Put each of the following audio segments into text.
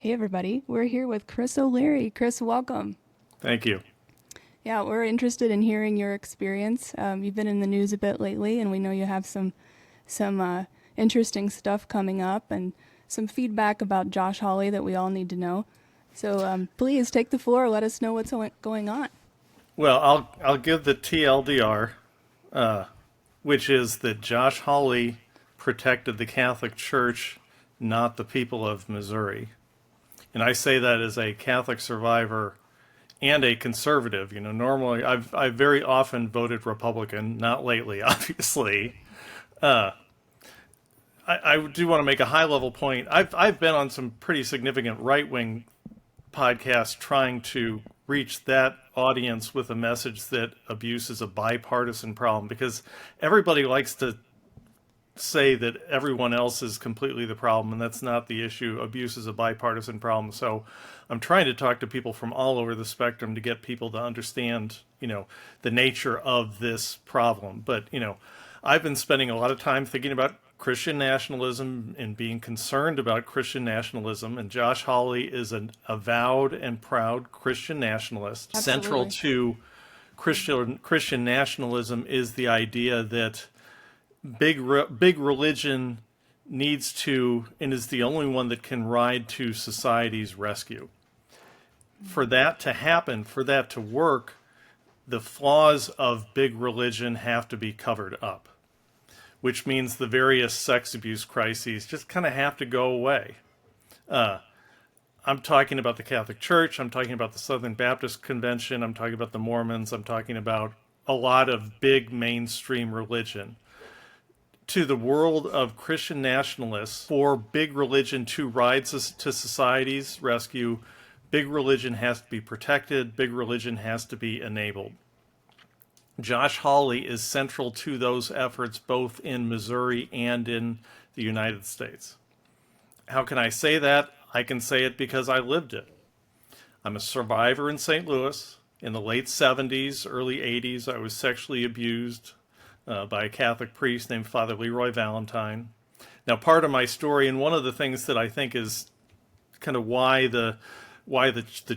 Hey everybody, we're here with Chris O'Leary. Chris, welcome. Thank you. Yeah, we're interested in hearing your experience. You've been in the news a bit lately, and we know you have some interesting stuff coming up and some feedback about Josh Hawley that we all need to know. So please take the floor. Let us know what's going on. Well, I'll give the TLDR, which is that Josh Hawley protected the Catholic Church, not the people of Missouri. And I say that as a Catholic survivor and a conservative. Normally I've very often voted Republican, not lately, obviously. I do want to make a high level point. I've been on some pretty significant right wing podcasts trying to reach that audience with a message that abuse is a bipartisan problem, because everybody likes to say that everyone else is completely the problem, and that's not the issue. Abuse is a bipartisan problem. So I'm trying to talk to people from all over the spectrum to get people to understand, the nature of this problem. But, I've been spending a lot of time thinking about Christian nationalism and being concerned about Christian nationalism. And Josh Hawley is an avowed and proud Christian nationalist. Central Absolutely. to Christian nationalism is the idea that big religion needs to and is the only one that can ride to society's rescue. For that to happen, for that to work, the flaws of big religion have to be covered up, which means the various sex abuse crises just kind of have to go away. I'm talking about the Catholic Church. I'm talking about the Southern Baptist Convention. I'm talking about the Mormons. I'm talking about a lot of big mainstream religion. To the world of Christian nationalists, for big religion to ride to society's rescue, big religion has to be protected, big religion has to be enabled. Josh Hawley is central to those efforts both in Missouri and in the United States. How can I say that? I can say it because I lived it. I'm a survivor in St. Louis. In the late 70s, early 80s, I was sexually abused by a Catholic priest named Father Leroy Valentine. Now, part of my story, and one of the things that I think is kind of why the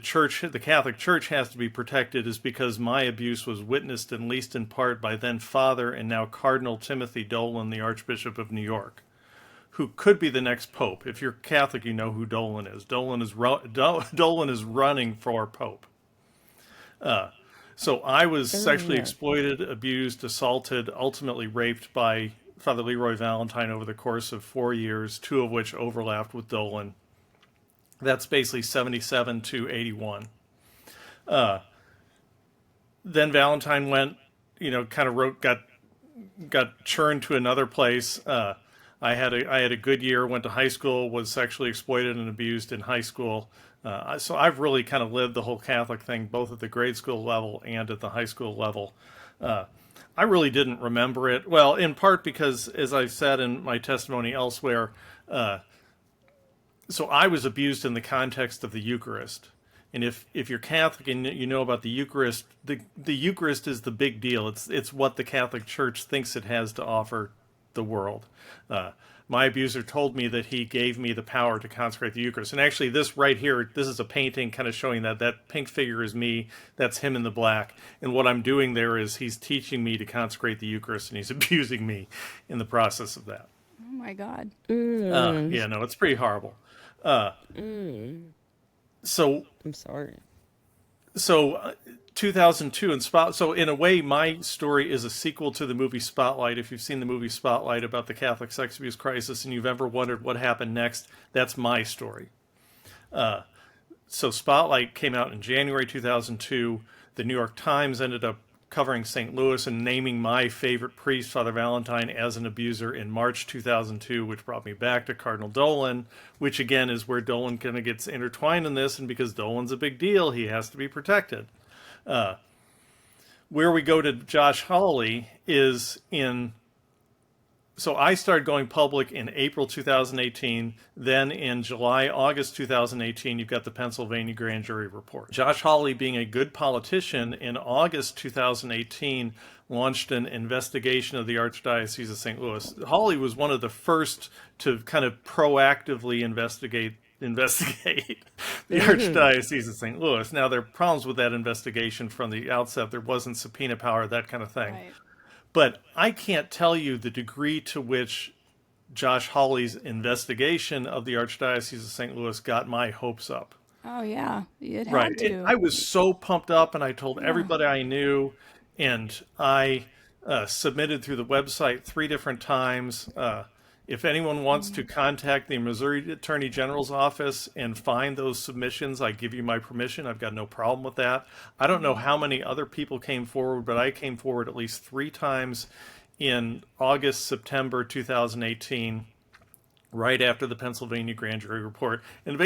church, the Catholic Church, has to be protected, is because my abuse was witnessed, at least in part, by then Father and now Cardinal Timothy Dolan, the Archbishop of New York, who could be the next pope. If you're Catholic, you know who Dolan is. Dolan is running for pope. So I was sexually Sure. exploited, abused, assaulted, ultimately raped by Father Leroy Valentine over the course of 4 years, two of which overlapped with Dolan. That's basically 77 to 81. Then Valentine went, kind of got churned to another place. I had a good year, went to high school, was sexually exploited and abused in high school. So I've really kind of lived the whole Catholic thing, both at the grade school level and at the high school level. I really didn't remember it. Well, in part because, as I've said in my testimony elsewhere, so I was abused in the context of the Eucharist. And if you're Catholic and you know about the Eucharist, the Eucharist is the big deal. It's what the Catholic Church thinks it has to offer the world. My abuser told me that he gave me the power to consecrate the Eucharist. And actually, this right here, this is a painting kind of showing that pink figure is me. That's him in the black. And what I'm doing there is he's teaching me to consecrate the Eucharist, and he's abusing me in the process of that. Oh my God. Yeah, no, it's pretty horrible. So I'm sorry. so 2002 and Spot. So in a way, my story is a sequel to the movie Spotlight. If you've seen the movie Spotlight about the Catholic sex abuse crisis and you've ever wondered what happened next, that's my story. So Spotlight came out in January 2002. The New York Times ended up covering St. Louis and naming my favorite priest, Father Valentine, as an abuser in March 2002, which brought me back to Cardinal Dolan, which again is where Dolan kind of gets intertwined in this, and because Dolan's a big deal, he has to be protected. Where we go to Josh Hawley is in. So I started going public in April 2018. Then in July, August 2018, you've got the Pennsylvania grand jury report. Josh Hawley, being a good politician, in August 2018 launched an investigation of the Archdiocese of St. Louis. Hawley was one of the first to kind of proactively investigate investigate the Archdiocese of St. Louis. Now, there are problems with that investigation from the outset. There wasn't subpoena power, that kind of thing. Right. But I can't tell you the degree to which Josh Hawley's investigation of the Archdiocese of St. Louis got my hopes up. Oh yeah, it Right. had to. I was so pumped up, and I told Yeah. everybody I knew, and I submitted through the website 3 different times. If anyone wants to contact the Missouri Attorney General's office and find those submissions, I give you my permission. I've got no problem with that. I don't know how many other people came forward, but I came forward at least 3 times in August, September 2018, right after the Pennsylvania grand jury report. And,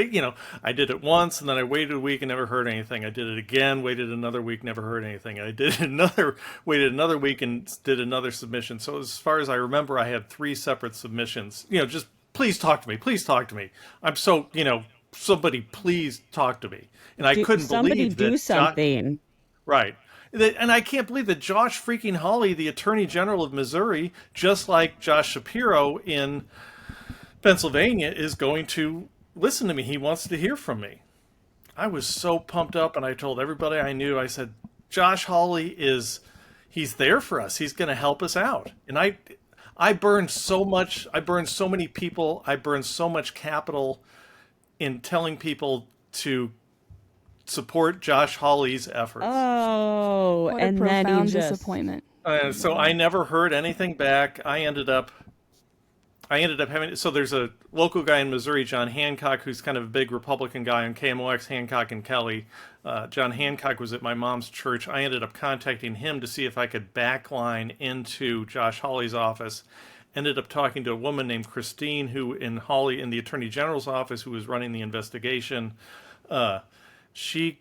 I did it once, and then I waited a week and never heard anything. I did it again, waited another week, never heard anything. I waited another week and did another submission. So as far as I remember, I had 3 separate submissions. Just please talk to me. Please talk to me. I'm so, somebody please talk to me. And I couldn't somebody believe that. do something. Right. And I can't believe that Josh freaking Hawley, the Attorney General of Missouri, just like Josh Shapiro in Pennsylvania, is going to listen to me. He wants to hear from me. I was so pumped up, and I told everybody I knew, I said, Josh Hawley he's there for us. He's going to help us out. And I burned so much. I burned so many people. I burned so much capital in telling people to support Josh Hawley's efforts. Oh, What a and then profound you just disappointment. So I never heard anything back. I ended up having, so there's a local guy in Missouri, John Hancock, who's kind of a big Republican guy on KMOX, Hancock and Kelly. John Hancock was at my mom's church. I ended up contacting him to see if I could backline into Josh Hawley's office. Ended up talking to a woman named Christine, who in the Attorney General's office, who was running the investigation. She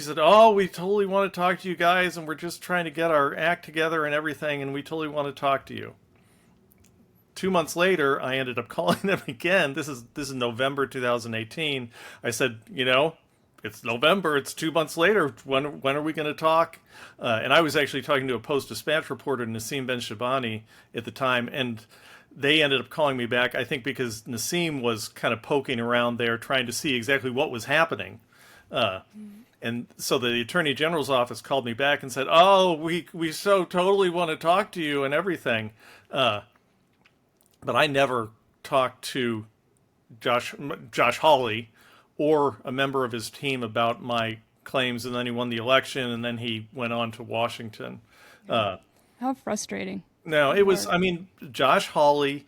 said, oh, we totally want to talk to you guys, and we're just trying to get our act together and everything, and we totally want to talk to you. 2 months later, I ended up calling them again. This is November 2018. I said, it's November. It's 2 months later. When are we going to talk? And I was actually talking to a Post-Dispatch reporter, Nassim Ben Shabani, at the time, and they ended up calling me back, I think because Nassim was kind of poking around there trying to see exactly what was happening. And so the Attorney General's office called me back and said, oh, we so totally want to talk to you and everything. But I never talked to Josh Hawley or a member of his team about my claims, and then he won the election, and then he went on to Washington. How frustrating. No, it was, Josh Hawley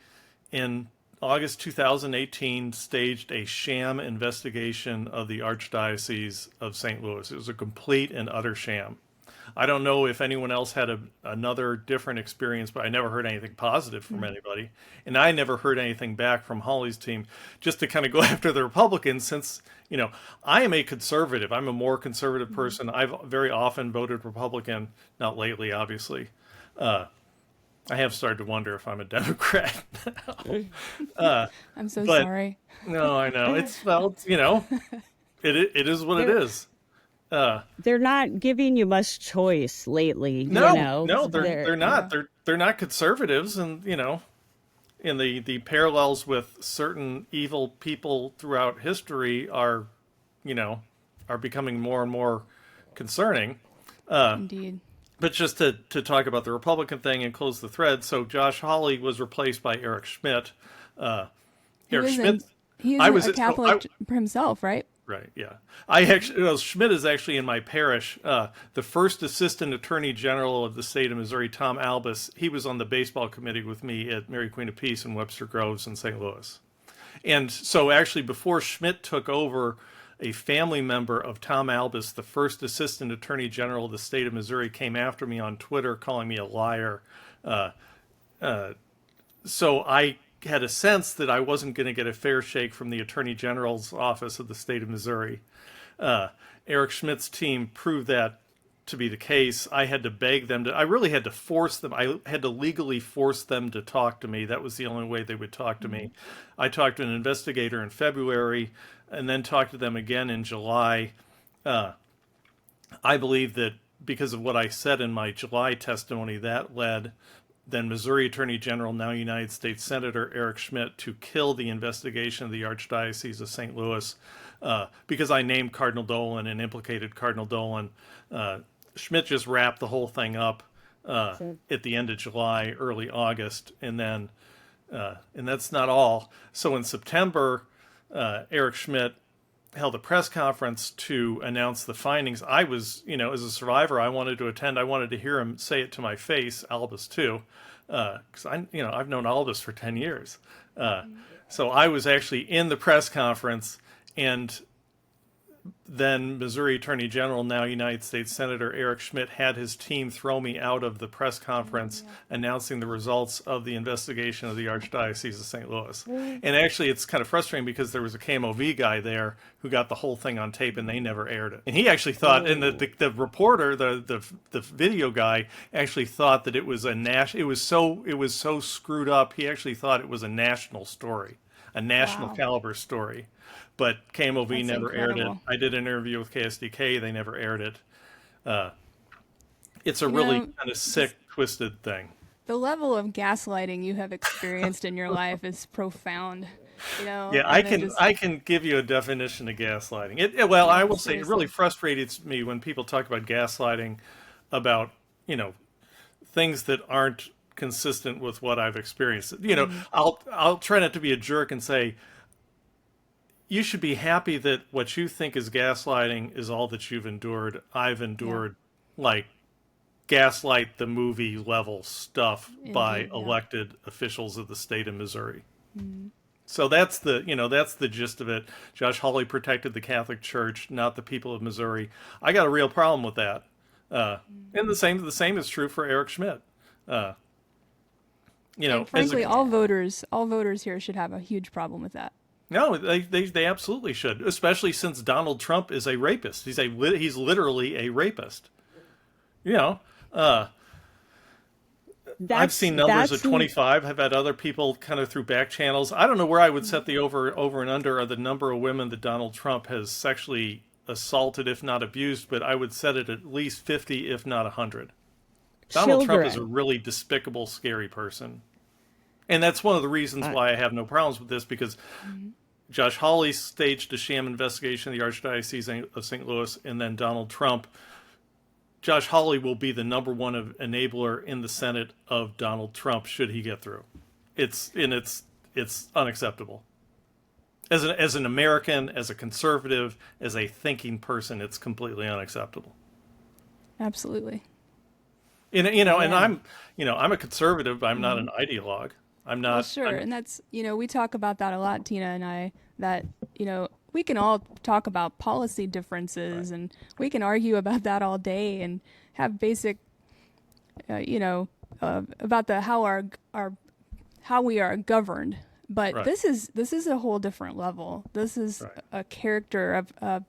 in August 2018 staged a sham investigation of the Archdiocese of St. Louis. It was a complete and utter sham. I don't know if anyone else had another different experience, but I never heard anything positive from anybody. And I never heard anything back from Hawley's team, just to kind of go after the Republicans, since, I am a conservative. I'm a more conservative person. I've very often voted Republican, not lately, obviously. I have started to wonder if I'm a Democrat now. I'm so but- sorry. No, I know. It is what it is. they're not giving you much choice lately. No, they're not. They're not conservatives, and in the parallels with certain evil people throughout history are becoming more and more concerning. Indeed. But just to talk about the Republican thing and close the thread, so Josh Hawley was replaced by Eric Schmidt. Eric Schmidt. He I is was a Catholic himself, right? Right, yeah. Schmidt is actually in my parish. The first Assistant Attorney General of the state of Missouri, Tom Albus, he was on the baseball committee with me at Mary Queen of Peace in Webster Groves in St. Louis. And so actually before Schmidt took over, a family member of Tom Albus, the first Assistant Attorney General of the state of Missouri, came after me on Twitter calling me a liar. So I had a sense that I wasn't going to get a fair shake from the Attorney General's office of the state of Missouri. Eric Schmidt's team proved that to be the case. I had to beg them I really had to force them. I had to legally force them to talk to me. That was the only way they would talk to me. I talked to an investigator in February and then talked to them again in July. I believe that because of what I said in my July testimony, that led then Missouri Attorney General, now United States Senator Eric Schmitt, to kill the investigation of the Archdiocese of St. Louis because I named Cardinal Dolan and implicated Cardinal Dolan. Schmitt just wrapped the whole thing up at the end of July, early August, and that's not all. So in September, Eric Schmitt held a press conference to announce the findings. I was, as a survivor, I wanted to attend. I wanted to hear him say it to my face, Albus too, because I've known Albus for 10 years. So I was actually in the press conference, and then Missouri Attorney General, now United States Senator Eric Schmitt, had his team throw me out of the press conference announcing the results of the investigation of the Archdiocese of St. Louis. And actually, it's kind of frustrating because there was a KMOV guy there who got the whole thing on tape, and they never aired it. And he actually thought, and the reporter, the video guy, actually thought that it was it was so screwed up. He actually thought it was a national story, a national caliber story. But KMOV That's never aired it. incredible. I did an interview with KSDK. They never aired it. It's a really kind of sick, twisted thing. The level of gaslighting you have experienced in your life is profound. Yeah, I can give you a definition of gaslighting. I will say it really frustrates me when people talk about gaslighting about, things that aren't consistent with what I've experienced. I'll try not to be a jerk and say, you should be happy that what you think is gaslighting is all that you've endured. I've endured like Gaslight the movie level stuff by elected officials of the state of Missouri. So that's the gist of it. Josh Hawley protected the Catholic Church, not the people of Missouri. I got a real problem with that. And the same is true for Eric Schmitt. And frankly, all voters here should have a huge problem with that. No, they absolutely should, especially since Donald Trump is a rapist. He's literally a rapist. I've seen numbers of 25. I've had other people kind of through back channels. I don't know where I would set the over and under of the number of women that Donald Trump has sexually assaulted, if not abused, but I would set it at least 50, if not 100. Donald Trump is a really despicable, scary person. And that's one of the reasons why I have no problems with this, because Josh Hawley staged a sham investigation of the Archdiocese of St. Louis, and then Donald Trump. Josh Hawley will be the number one enabler in the Senate of Donald Trump should he get through. It's unacceptable. As an American, as a conservative, as a thinking person, it's completely unacceptable. Absolutely. And I'm a conservative, but I'm not an ideologue. I'm not. Well, sure. And that's, we talk about that a lot, Tina and I, that, we can all talk about policy differences and we can argue about that all day and have basic, about how we are governed. But this is a whole different level. This is a character of,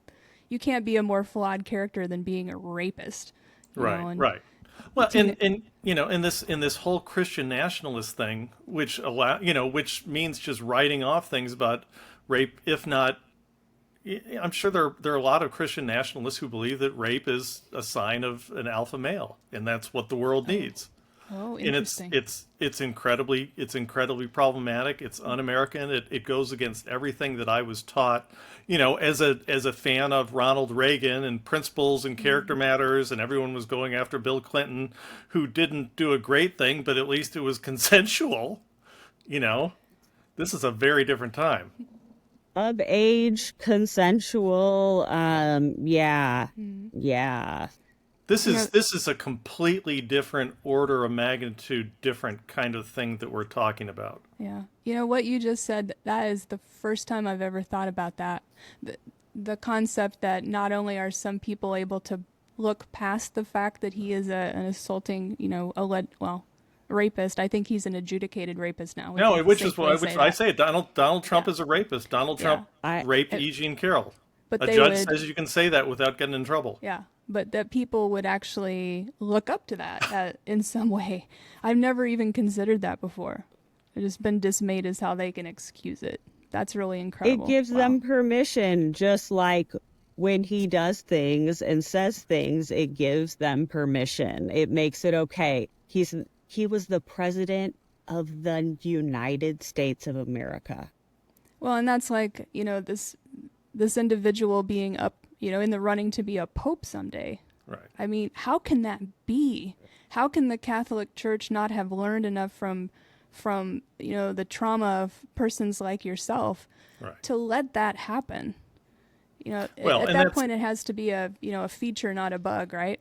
you can't be a more flawed character than being a rapist. Right. Well, in this whole Christian nationalist thing, which means just writing off things about rape, if not, I'm sure there are a lot of Christian nationalists who believe that rape is a sign of an alpha male, and that's what the world needs. Oh, interesting. And it's incredibly problematic. It's un-American. It goes against everything that I was taught, as a fan of Ronald Reagan and principles and character matters, and everyone was going after Bill Clinton, who didn't do a great thing, but at least it was consensual. This is a very different time. Of age, consensual, yeah. This is a completely different order of magnitude, different kind of thing that we're talking about. Yeah. What you just said, that is the first time I've ever thought about that. The concept that not only are some people able to look past the fact that he is an assaulting, rapist. I think he's an adjudicated rapist now. No, which I say. Donald Trump is a rapist. Donald Trump raped E. Jean Carroll. But a judge says you can say that without getting in trouble. Yeah, but that people would actually look up to that in some way. I've never even considered that before. I've just been dismayed as how they can excuse it. That's really incredible. It gives them permission, just like when he does things and says things, it gives them permission. It makes it okay. He was the president of the United States of America. Well, and that's like, this individual being up, in the running to be a pope someday. Right. I mean, how can that be? How can the Catholic Church not have learned enough from the trauma of persons like yourself Right. to let that happen? Well, at and that point, it has to be a feature, not a bug, right?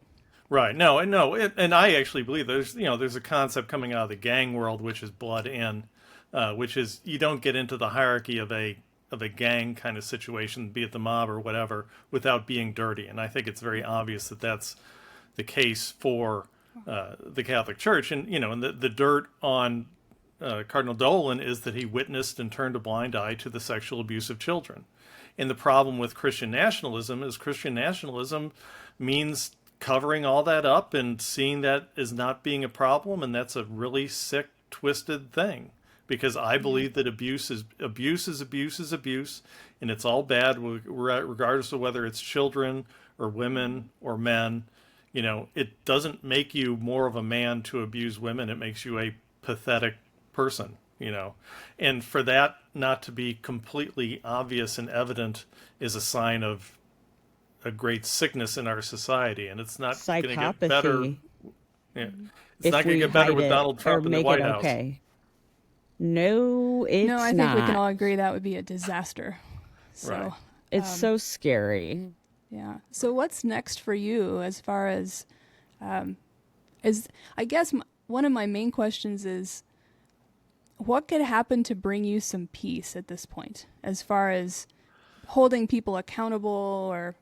Right. No, and I actually believe there's a concept coming out of the gang world, which is blood in, which is you don't get into the hierarchy of a gang kind of situation, be it the mob or whatever, without being dirty. And I think it's very obvious that that's the case for the Catholic Church. And and the dirt on Cardinal Dolan is that he witnessed and turned a blind eye to the sexual abuse of children. And the problem with Christian nationalism is Christian nationalism means covering all that up and seeing that as not being a problem, and that's a really sick, twisted thing. Because I believe that abuse is abuse, and it's all bad, regardless of whether it's children or women or men. It doesn't make you more of a man to abuse women. It makes you a pathetic person. And for that not to be completely obvious and evident is a sign of a great sickness in our society, and it's not going to get better. Yeah, it's not going to get better with Donald Trump in the White House. Okay. No, it's No, I think not. we can all agree that would be a disaster. So, Right. It's so scary. yeah. So what's next for you as far as I guess one of my main questions is, what could happen to bring you some peace at this point, as far as holding people accountable or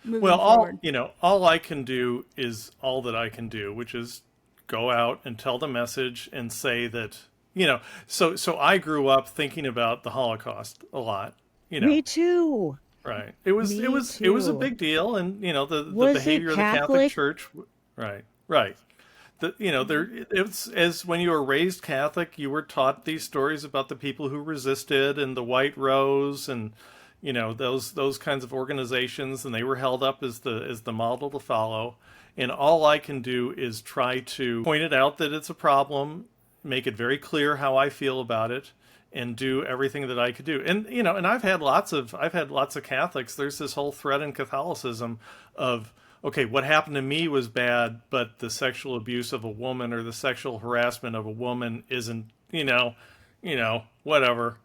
moving forward? All I can do is all that I can do, which is go out and tell the message and say that, so I grew up thinking about the Holocaust a lot, Me too. Right. It was a big deal, and the behavior of the Catholic Church. Right. Right. It's as when you were raised Catholic, you were taught these stories about the people who resisted and the White Rose and those kinds of organizations, and they were held up as the model to follow. And all I can do is try to point it out that it's a problem, make it very clear how I feel about it, and do everything that I could do. And and I've had lots of Catholics. There's this whole thread in Catholicism of, okay, what happened to me was bad, but the sexual abuse of a woman or the sexual harassment of a woman isn't, whatever.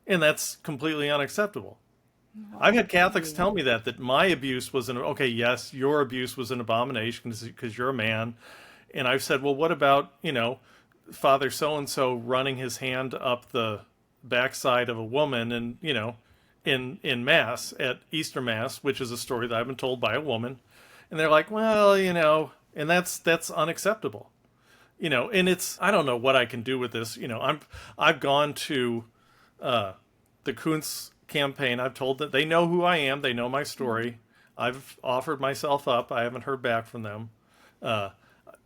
And that's completely unacceptable. I've had Catholics tell me that my abuse was okay, yes, your abuse was an abomination because you're a man. And I've said, well, what about, Father so-and-so running his hand up the backside of a woman and, in Mass, at Easter Mass, which is a story that I've been told by a woman. And they're like, well, and that's unacceptable. And I don't know what I can do with this. I've gone to the Kuntz campaign. I've told that they know who I am. They know my story. I've offered myself up. I haven't heard back from them.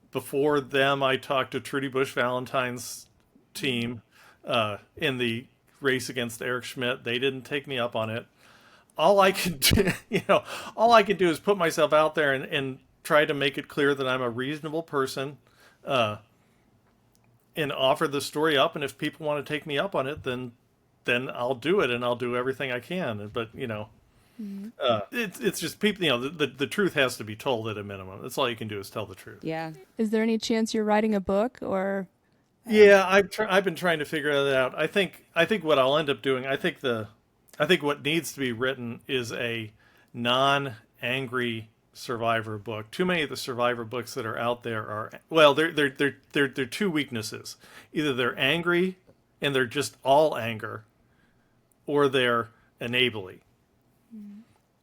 Before them, I talked to Trudy Bush Valentine's team in the race against Eric Schmidt. They didn't take me up on it. All I can do, is put myself out there and try to make it clear that I'm a reasonable person, and offer the story up. And if people want to take me up on it, then I'll do it, and I'll do everything I can. But it's just people. The truth has to be told at a minimum. That's all you can do is tell the truth. Yeah. Is there any chance you're writing a book or? Yeah, I've been trying to figure that out. I think what I'll end up doing. I think what needs to be written is a non-angry survivor book. Too many of the survivor books that are out there are, well, they're two weaknesses. Either they're angry and they're just all anger, or they're enabling.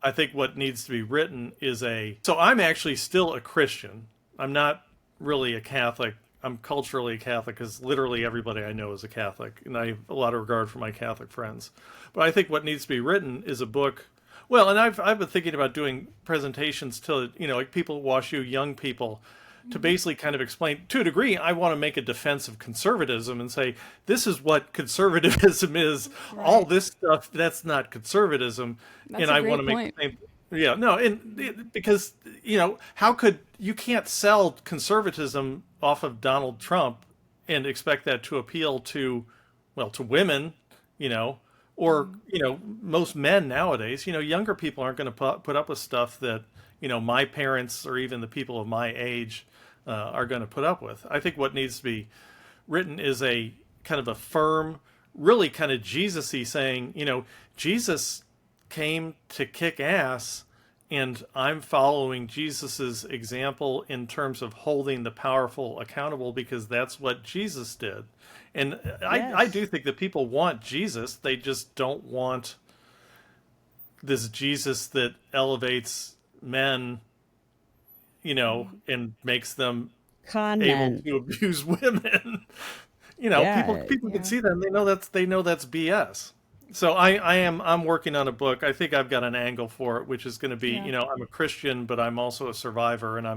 I think what needs to be written is so I'm actually still a Christian. I'm not really a Catholic. I'm culturally Catholic because literally everybody I know is a Catholic, and I have a lot of regard for my Catholic friends. But I think what needs to be written is a book. Well, and I've been thinking about doing presentations to like people at WashU, young people, to basically kind of explain, to a degree, I want to make a defense of conservatism and say, this is what conservatism is. Right. All this stuff, that's not conservatism. That's and a I great want to point. make Yeah, no, and because how could you can't sell conservatism off of Donald Trump and expect that to appeal to, well, to women, you know, or most men nowadays. Younger people aren't going to put up with stuff that my parents or even the people of my age are going to put up with. I think what needs to be written is a kind of a firm, really kind of Jesus-y saying, Jesus came to kick ass, and I'm following Jesus's example in terms of holding the powerful accountable because that's what Jesus did. And I Yes. do think that people want Jesus. They just don't want this Jesus that elevates men, and makes them Con able men. to abuse women. People Yeah. people can Yeah. see that and they know that's BS. So I'm working on a book. I think I've got an angle for it, which is going to be, Yeah. I'm a Christian, but I'm also a survivor, and Yeah.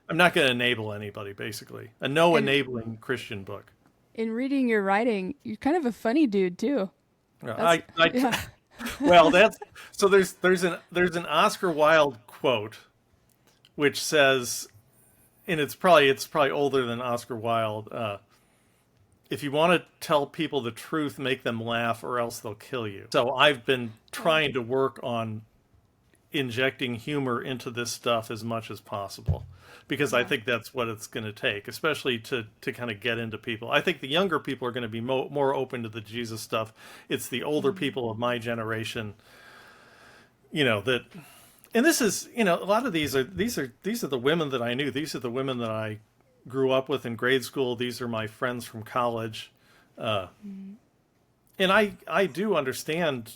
I'm not gonna enable anybody, basically. A no And enabling Christian book. in reading your writing, you're kind of a funny dude too. That's I yeah. well, that's so there's an Oscar Wilde quote which says, and it's probably older than Oscar Wilde. If you want to tell people the truth, make them laugh, or else they'll kill you. So I've been Right. trying to work on injecting humor into this stuff as much as possible because I Yeah. think that's what it's going to take, especially to kind of get into people. I think the younger people are going to be more open to the Jesus stuff. It's the older people of my generation, that, and this is, a lot of these are the women that I knew. These are the women that I grew up with in grade school. These are my friends from college. And I do understand.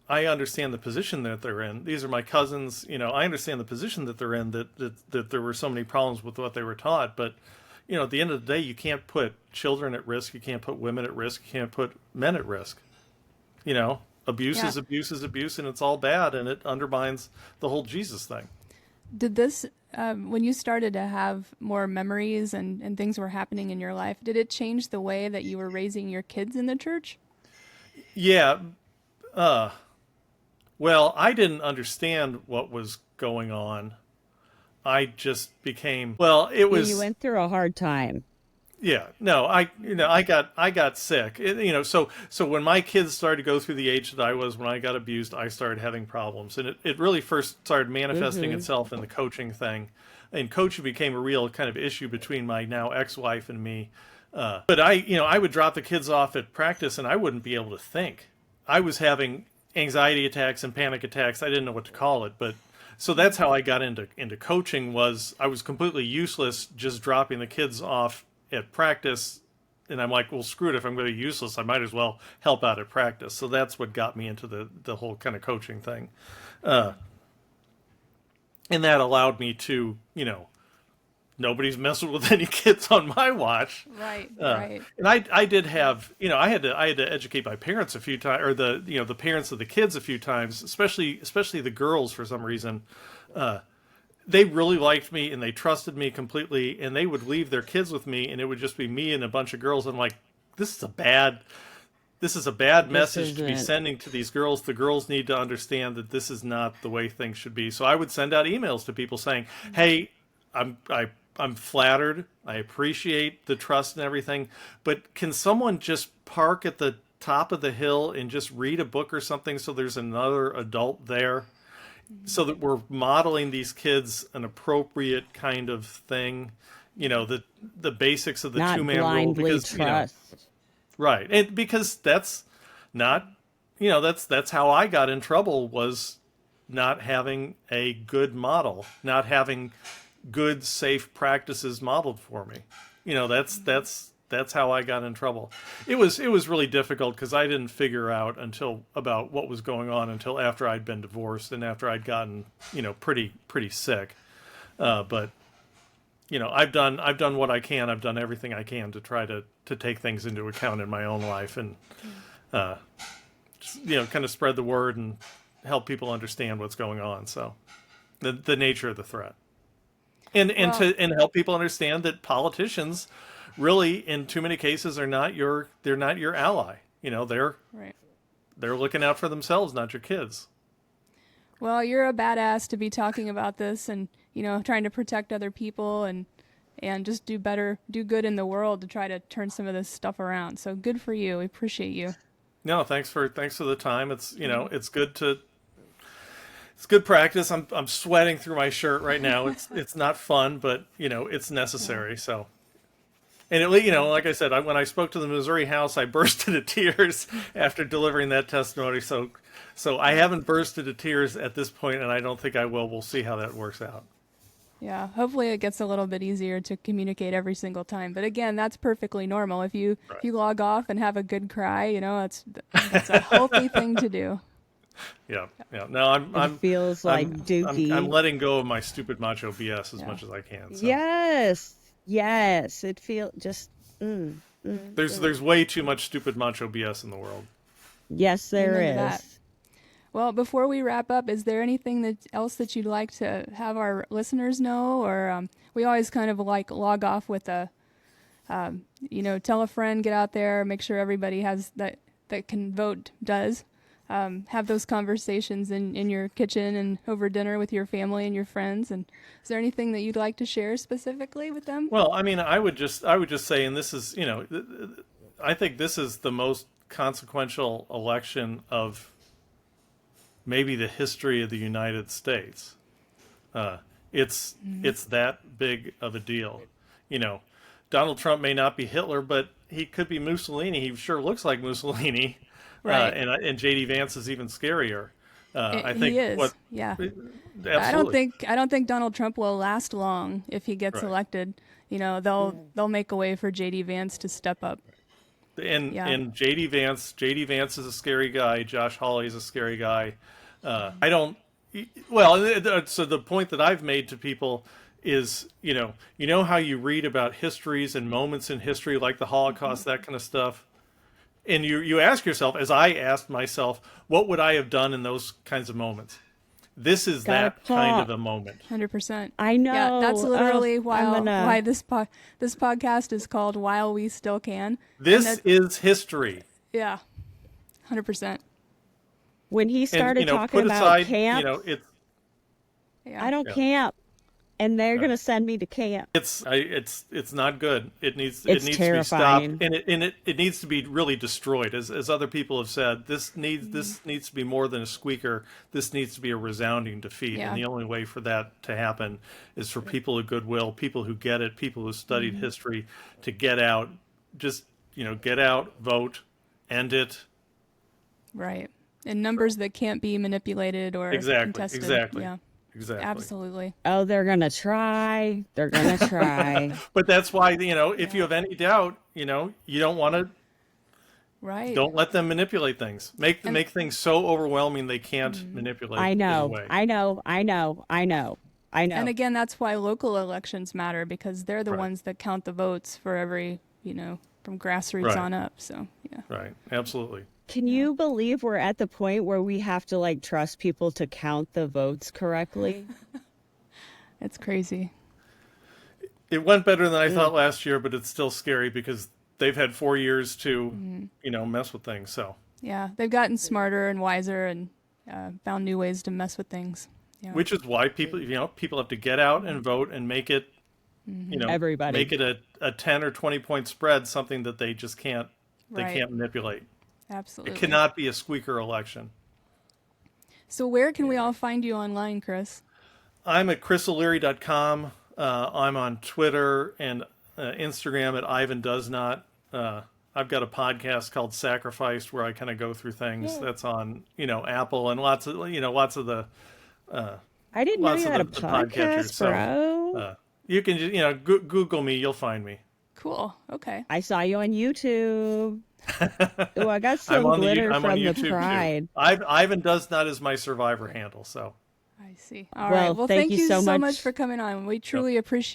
I understand the position that they're in. These are my cousins. I understand the position that they're in. That there were so many problems with what they were taught. But at the end of the day, you can't put children at risk. You can't put women at risk. You can't put men at risk. Abuse Yeah. is abuse is abuse, and it's all bad, and it undermines the whole Jesus thing. Did this, when you started to have more memories and things were happening in your life, did it change the way that you were raising your kids in the church? Yeah. Well, I didn't understand what was going on. I just became, well, it Yeah, you was, went through a hard time. yeah, no, I got sick. So when my kids started to go through the age that I was when I got abused, I started having problems, and it really first started manifesting Mm-hmm. itself in the coaching thing, and coaching became a real kind of issue between my now ex-wife and me. But I would drop the kids off at practice, and I wouldn't be able to think. I was having anxiety attacks and panic attacks. I didn't know what to call it, but so that's how I got into coaching. Was I was completely useless just dropping the kids off at practice, and I'm like, well, screw it. If I'm going to be useless, I might as well help out at practice. So that's what got me into the whole kind of coaching thing, and that allowed me to nobody's messing with any kids on my watch. Right, right. And I did have, I had to educate my parents a few times, or the parents of the kids a few times, especially the girls for some reason. They really liked me and they trusted me completely, and they would leave their kids with me, and it would just be me and a bunch of girls. I'm like, this is a bad This message to be isn't. sending to these girls. The girls need to understand that this is not the way things should be. So I would send out emails to people saying, hey, I'm flattered. I appreciate the trust and everything, but can someone just park at the top of the hill and just read a book or something so there's another adult there, so that we're modeling these kids an appropriate kind of thing, the basics of the Not two-man rule, blindly because trust. right, and because that's not, that's how I got in trouble, was not having a good model, not having good safe practices modeled for me. That's how I got in trouble. It was really difficult because I didn't figure out until about what was going on until after I'd been divorced and after I'd gotten pretty sick. But I've done what I can. I've done everything I can to try to take things into account in my own life, and just, kind of spread the word and help people understand what's going on. So the nature of the threat. Well, And help people understand that politicians really in too many cases they're not your ally. They're right. they're looking out for themselves, not your kids. Well, you're a badass to be talking about this and, trying to protect other people and just do good in the world to try to turn some of this stuff around. So good for you. We appreciate you. No, thanks for the time. It's good practice. I'm sweating through my shirt right now. It's not fun, but it's necessary. So, and like I said, when I spoke to the Missouri House, I burst into tears after delivering that testimony. So I haven't burst into tears at this point, and I don't think I will. We'll see how that works out. Yeah, hopefully it gets a little bit easier to communicate every single time. But again, that's perfectly normal. If you log off and have a good cry, that's a healthy thing to do. Yeah. No, It feels like Dookie. I'm letting go of my stupid macho BS as much as I can. So. Yes. It feels just. There's way too much stupid macho BS in the world. Yes, there Amen is. to that. Well, before we wrap up, is there anything else that you'd like to have our listeners know? Or we always kind of like log off with tell a friend, get out there, make sure everybody has that can vote does. Have those conversations in your kitchen and over dinner with your family and your friends. And is there anything that you'd like to share specifically with them? Well, I mean, I would just say, and this is, I think this is the most consequential election of maybe the history of the United States. It's that big of a deal. Donald Trump may not be Hitler, but he could be Mussolini. He sure looks like Mussolini. Right. And JD Vance is even scarier. I think he is. Yeah. Absolutely. I don't think Donald Trump will last long if he gets elected. They'll make a way for JD Vance to step up. And JD Vance is a scary guy. Josh Hawley is a scary guy. I don't. Well, so the point that I've made to people is, how you read about histories and moments in history like the Holocaust, that kind of stuff. And you ask yourself, as I asked myself, what would I have done in those kinds of moments? This is that kind of a moment. 100%. I know. Yeah, that's literally why this podcast is called While We Still Can. This is history. Yeah, 100%. When he started talking put about aside, camp, I don't camp, and they're going to send me to camp. It's not good. It needs terrifying. to be stopped, and it needs to be really destroyed. As other people have said, this needs to be more than a squeaker. This needs to be a resounding defeat. Yeah. And the only way for that to happen is for people of goodwill, people who get it, people who studied history, to get out. Just get out, vote, end it. Right. In numbers that can't be manipulated or contested. Exactly. Yeah. Exactly. Absolutely. Oh, they're going to try. They're going to try. But that's why, if you have any doubt, you don't want to. Right. Don't let them manipulate things. Make things so overwhelming they can't manipulate. I know. And again, that's why local elections matter, because they're the ones that count the votes for every, from grassroots on up. So, yeah. Right. Absolutely. Can you believe we're at the point where we have to trust people to count the votes correctly? It's crazy. It went better than I thought last year, but it's still scary because they've had 4 years to, mess with things. So yeah, they've gotten smarter and wiser and found new ways to mess with things. Yeah. Which is why people have to get out and vote and make it, everybody make it a 10 or 20 point spread, something that they just can't manipulate. Absolutely. It cannot be a squeaker election. So where can we all find you online, Chris? I'm at chriso'leary.com. I'm on Twitter and Instagram at Ivan Does Not. I've got a podcast called Sacrificed where I kind of go through things. That's on, Apple and lots of the. I didn't know you had a podcast, bro. So, you can just, Google me. You'll find me. Cool. Okay. I saw you on YouTube. Oh, I got some glitter from the Pride. Ivan Does Not is my Survivor handle. So I see. All right. Well, thank you so much for coming on. We truly appreciate